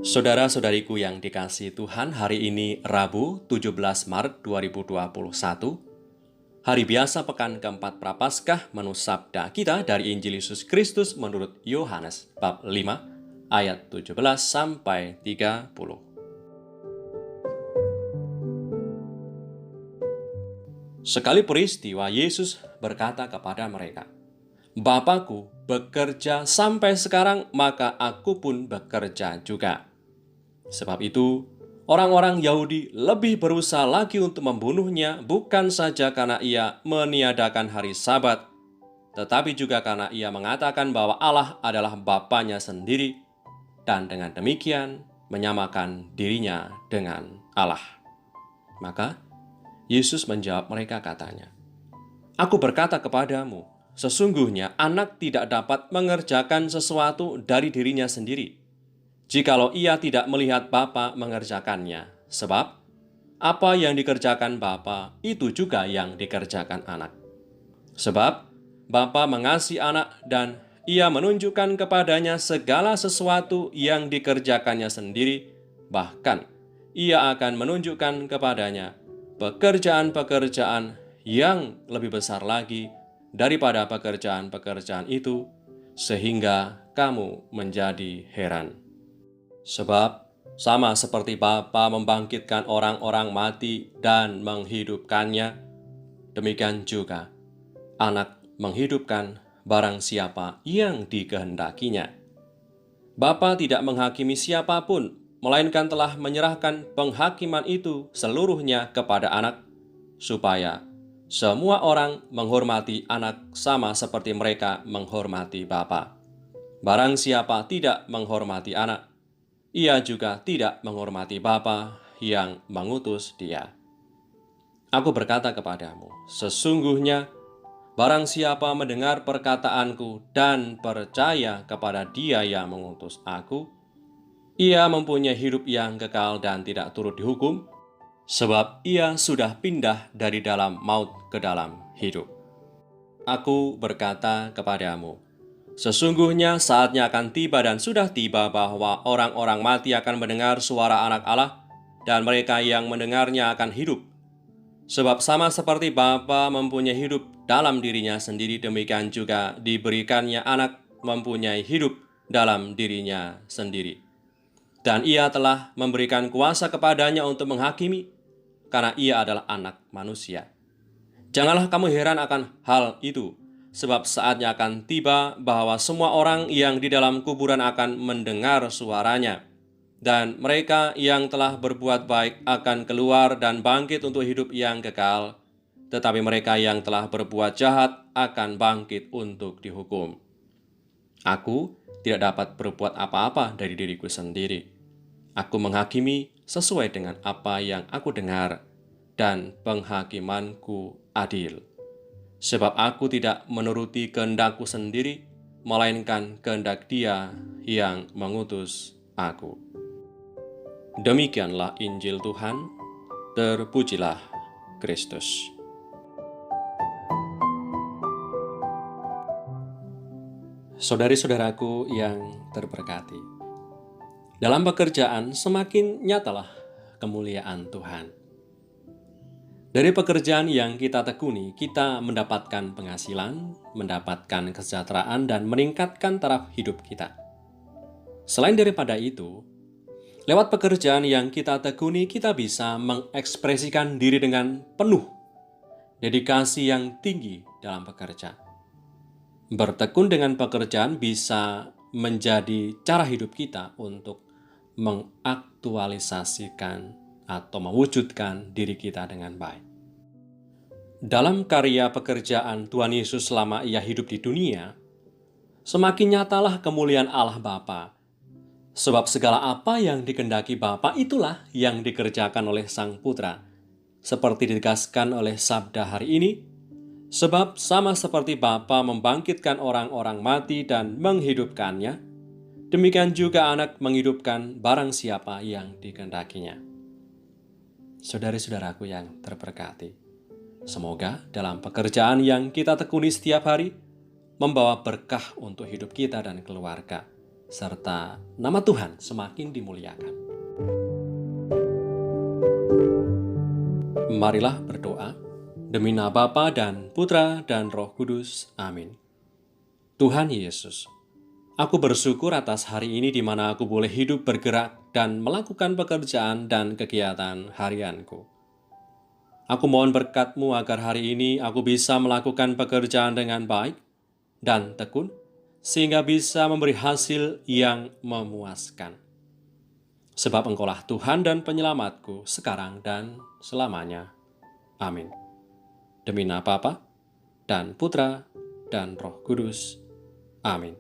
Saudara-saudariku yang dikasihi Tuhan, hari ini Rabu 17 Maret 2021, hari biasa pekan keempat Prapaskah, menu sabda kita dari Injil Yesus Kristus menurut Yohanes bab 5 ayat 17 sampai 30. Sekali peristiwa, Yesus berkata kepada mereka, "Bapakku bekerja sampai sekarang, maka aku pun bekerja juga." Sebab itu, orang-orang Yahudi lebih berusaha lagi untuk membunuhnya, bukan saja karena ia meniadakan hari Sabat, tetapi juga karena ia mengatakan bahwa Allah adalah Bapanya sendiri, dan dengan demikian menyamakan dirinya dengan Allah. Maka Yesus menjawab mereka, katanya, "Aku berkata kepadamu, sesungguhnya anak tidak dapat mengerjakan sesuatu dari dirinya sendiri, jikalau ia tidak melihat Bapa mengerjakannya. Sebab apa yang dikerjakan Bapa, itu juga yang dikerjakan anak. Sebab Bapa mengasihi anak dan ia menunjukkan kepadanya segala sesuatu yang dikerjakannya sendiri, bahkan ia akan menunjukkan kepadanya pekerjaan-pekerjaan yang lebih besar lagi daripada pekerjaan-pekerjaan itu, sehingga kamu menjadi heran. Sebab sama seperti Bapa membangkitkan orang-orang mati dan menghidupkannya, demikian juga Anak menghidupkan barang siapa yang dikehendakinya. Bapa tidak menghakimi siapapun, melainkan telah menyerahkan penghakiman itu seluruhnya kepada Anak, supaya semua orang menghormati Anak sama seperti mereka menghormati Bapa. Barang siapa tidak menghormati Anak, ia juga tidak menghormati Bapa yang mengutus Dia. Aku berkata kepadamu, sesungguhnya barang siapa mendengar perkataanku dan percaya kepada Dia yang mengutus aku, ia mempunyai hidup yang kekal dan tidak turut dihukum, sebab ia sudah pindah dari dalam maut ke dalam hidup. Aku berkata kepadamu, sesungguhnya saatnya akan tiba dan sudah tiba bahwa orang-orang mati akan mendengar suara Anak Allah, dan mereka yang mendengarnya akan hidup. Sebab sama seperti Bapa mempunyai hidup dalam dirinya sendiri, demikian juga diberikannya Anak mempunyai hidup dalam dirinya sendiri. Dan ia telah memberikan kuasa kepadanya untuk menghakimi, karena ia adalah Anak manusia. Janganlah kamu heran akan hal itu, sebab saatnya akan tiba bahwa semua orang yang di dalam kuburan akan mendengar suaranya, dan mereka yang telah berbuat baik akan keluar dan bangkit untuk hidup yang kekal, tetapi mereka yang telah berbuat jahat akan bangkit untuk dihukum. Aku tidak dapat berbuat apa-apa dari diriku sendiri. Aku menghakimi sesuai dengan apa yang aku dengar, dan penghakimanku adil. Sebab aku tidak menuruti kehendakku sendiri, melainkan kehendak Dia yang mengutus aku. Demikianlah Injil Tuhan, terpujilah Kristus. Saudari-saudaraku yang terberkati, dalam pekerjaan semakin nyatalah kemuliaan Tuhan. Dari pekerjaan yang kita tekuni, kita mendapatkan penghasilan, mendapatkan kesejahteraan, dan meningkatkan taraf hidup kita. Selain daripada itu, lewat pekerjaan yang kita tekuni, kita bisa mengekspresikan diri dengan penuh dedikasi yang tinggi dalam pekerjaan. Bertekun dengan pekerjaan bisa menjadi cara hidup kita untuk mengaktualisasikan atau mewujudkan diri kita dengan baik. Dalam karya pekerjaan Tuhan Yesus selama Ia hidup di dunia, semakin nyatalah kemuliaan Allah Bapa. Sebab segala apa yang dikehendaki Bapa itulah yang dikerjakan oleh Sang Putra, seperti ditegaskan oleh sabda hari ini. Sebab sama seperti Bapa membangkitkan orang-orang mati dan menghidupkannya, demikian juga Anak menghidupkan barang siapa yang dikehendakinya. Saudari-saudaraku yang terberkati, semoga dalam pekerjaan yang kita tekuni setiap hari membawa berkah untuk hidup kita dan keluarga, serta nama Tuhan semakin dimuliakan. Marilah berdoa demi nama Bapa dan Putra dan Roh Kudus. Amin. Tuhan Yesus, aku bersyukur atas hari ini di mana aku boleh hidup, bergerak, dan melakukan pekerjaan dan kegiatan harianku. Aku mohon berkat-Mu agar hari ini aku bisa melakukan pekerjaan dengan baik dan tekun, sehingga bisa memberi hasil yang memuaskan. Sebab Engkaulah Tuhan dan Penyelamatku sekarang dan selamanya. Amin. Demi nama Bapa dan Putra dan Roh Kudus. Amin.